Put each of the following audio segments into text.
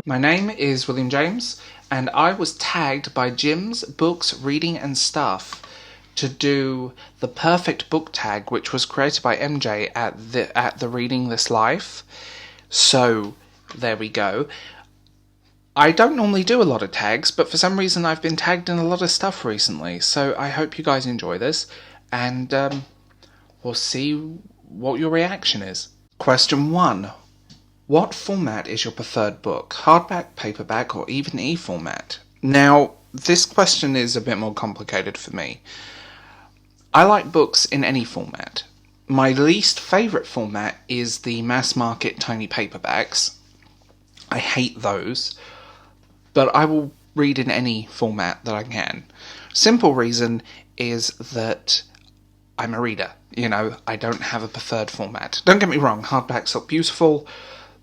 My name is William James, and I was tagged by Jim's Books, Reading and Stuff to do the perfect book tag, which was created by MJ at the Reading This Life. So, there we go. I don't normally do a lot of tags, but for some reason I've been tagged in a lot of stuff recently, so I hope you guys enjoy this, and we'll see what your reaction is. Question 1. What format is your preferred book? Hardback, paperback, or even e-format? Now, this question is a bit more complicated for me. I like books in any format. My least favourite format is the mass market tiny paperbacks. I hate those. But I will read in any format that I can. Simple reason is that I'm a reader. I don't have a preferred format. Don't get me wrong, hardbacks look beautiful,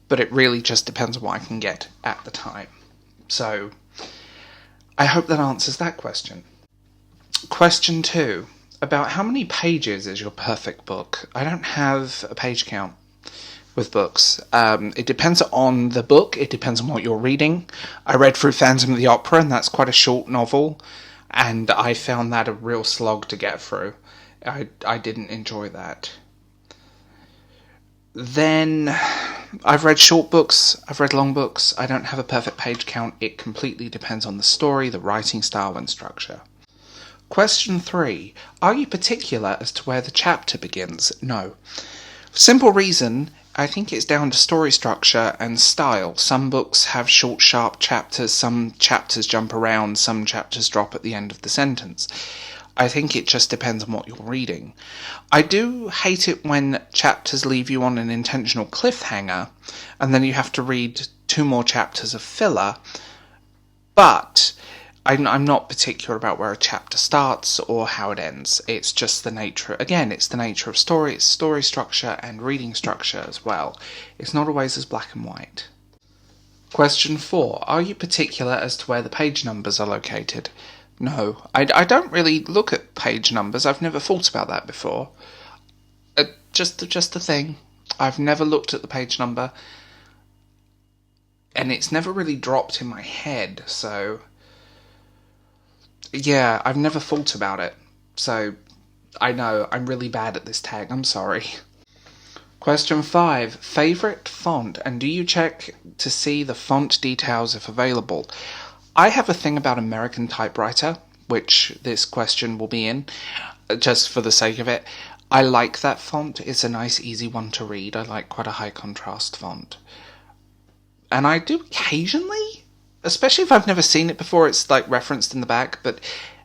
but it really just depends on what I can get at the time. So, I hope that answers that question. Question 2. About how many pages is your perfect book? I don't have a page count with books. It depends on the book, it depends on what you're reading. I read through Phantom of the Opera, and that's quite a short novel, and I found that a real slog to get through. I didn't enjoy that. Then, I've read short books, I've read long books. I don't have a perfect page count. It completely depends on the story, the writing style, and structure. Question 3. Are you particular as to where the chapter begins? No. Simple reason, I think it's down to story structure and style. Some books have short, sharp chapters, some chapters jump around, some chapters drop at the end of the sentence. I think it just depends on what you're reading. I do hate it when chapters leave you on an intentional cliffhanger, and then you have to read 2 more chapters of filler, but I'm not particular about where a chapter starts or how it ends. It's just the nature, again, it's the nature of story, it's story structure and reading structure as well. It's not always as black and white. Question 4. Are you particular as to where the page numbers are located? No, I don't really look at page numbers. I've never thought about that before. Just a thing. I've never looked at the page number, and it's never really dropped in my head, so yeah, I've never thought about it, so I know I'm really bad at this tag, I'm sorry. Question 5. Favourite font, and do you check to see the font details if available? I have a thing about American typewriter, which this question will be in, just for the sake of it. I like that font, it's a nice easy one to read. I like quite a high contrast font. And I do occasionally, especially if I've never seen it before, it's like referenced in the back, but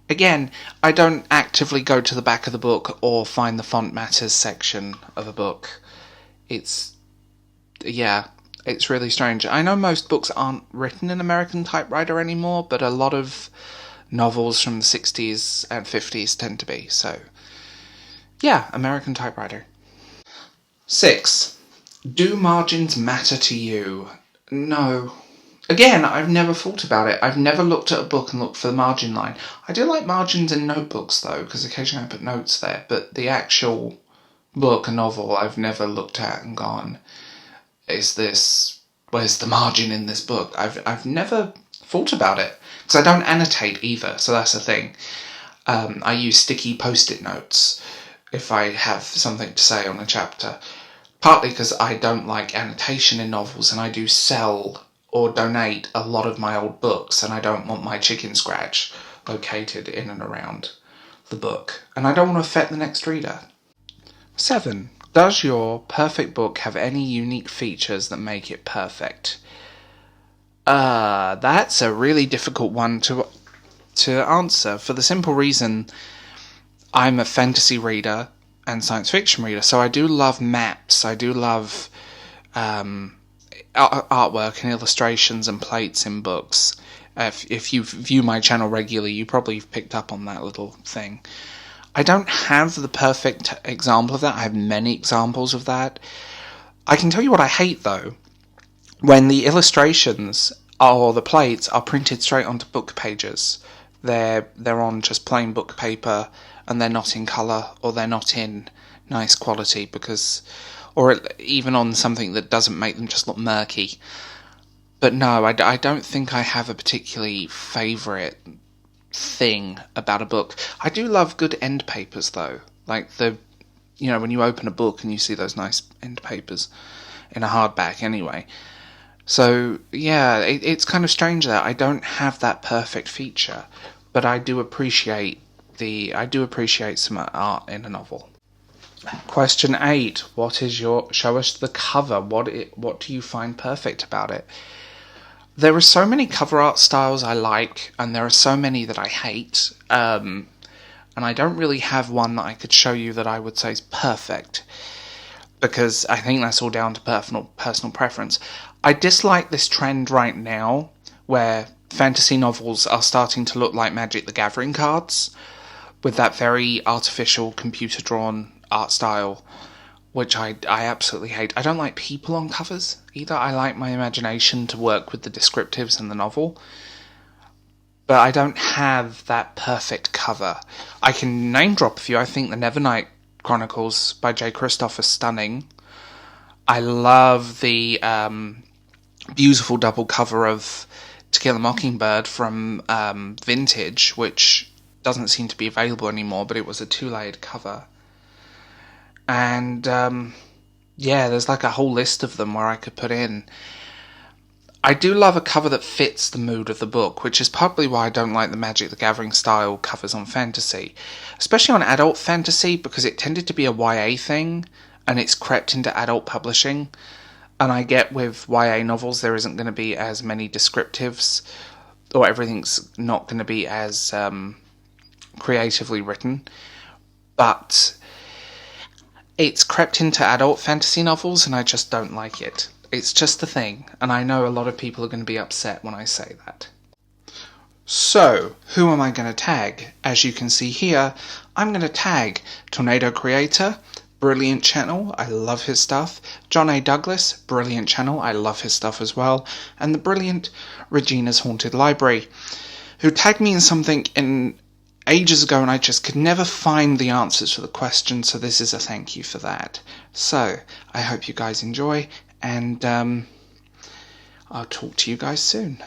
again, I don't actively go to the back of the book or find the font matters section of a book. It's really strange. I know most books aren't written in American typewriter anymore, but a lot of novels from the 60s and 50s tend to be, so yeah, American typewriter. 6. Do margins matter to you? No. Again, I've never thought about it. I've never looked at a book and looked for the margin line. I do like margins in notebooks, though, because occasionally I put notes there, but the actual book, a novel, I've never looked at and gone, where's the margin in this book? I've never thought about it, because I don't annotate either, so that's the thing. I use sticky post-it notes if I have something to say on a chapter, partly because I don't like annotation in novels, and I do sell or donate a lot of my old books, and I don't want my chicken scratch located in and around the book, and I don't want to affect the next reader. 7. Does your perfect book have any unique features that make it perfect? That's a really difficult one to answer, for the simple reason I'm a fantasy reader and science fiction reader, so I do love maps, I do love artwork and illustrations and plates in books. If you view my channel regularly, you probably picked up on that little thing. I don't have the perfect example of that. I have many examples of that. I can tell you what I hate, though. When the illustrations or the plates are printed straight onto book pages. They're on just plain book paper, and they're not in colour, or they're not in nice quality, or even on something that doesn't make them just look murky. But no, I don't think I have a particularly favourite thing about a book. I do love good end papers, though. Like when you open a book and you see those nice end papers in a hardback anyway. So, yeah, it's kind of strange that I don't have that perfect feature, but I do appreciate some art in a novel. Question 8. Show us the cover. What do you find perfect about it? There are so many cover art styles I like, and there are so many that I hate, and I don't really have one that I could show you that I would say is perfect, because I think that's all down to personal preference. I dislike this trend right now, where fantasy novels are starting to look like Magic the Gathering cards, with that very artificial, computer-drawn art style, which I absolutely hate. I don't like people on covers either. I like my imagination to work with the descriptives in the novel, but I don't have that perfect cover. I can name drop a few. I think the Nevernight Chronicles by J. Kristoff is stunning. I love the beautiful double cover of To Kill a Mockingbird from Vintage, which doesn't seem to be available anymore, but it was a 2-layered cover. And, there's like a whole list of them where I could put in. I do love a cover that fits the mood of the book, which is probably why I don't like the Magic the Gathering style covers on fantasy. Especially on adult fantasy, because it tended to be a YA thing, and it's crept into adult publishing. And I get with YA novels there isn't going to be as many descriptives, or everything's not going to be as creatively written. But it's crept into adult fantasy novels, and I just don't like it. It's just a thing, and I know a lot of people are going to be upset when I say that. So, who am I going to tag? As you can see here, I'm going to tag Tornado Creator, brilliant channel, I love his stuff. John A. Douglas, brilliant channel, I love his stuff as well. And the brilliant Regina's Haunted Library, who tagged me in something ages ago, and I just could never find the answers for the question, so this is a thank you for that. So, I hope you guys enjoy, and I'll talk to you guys soon.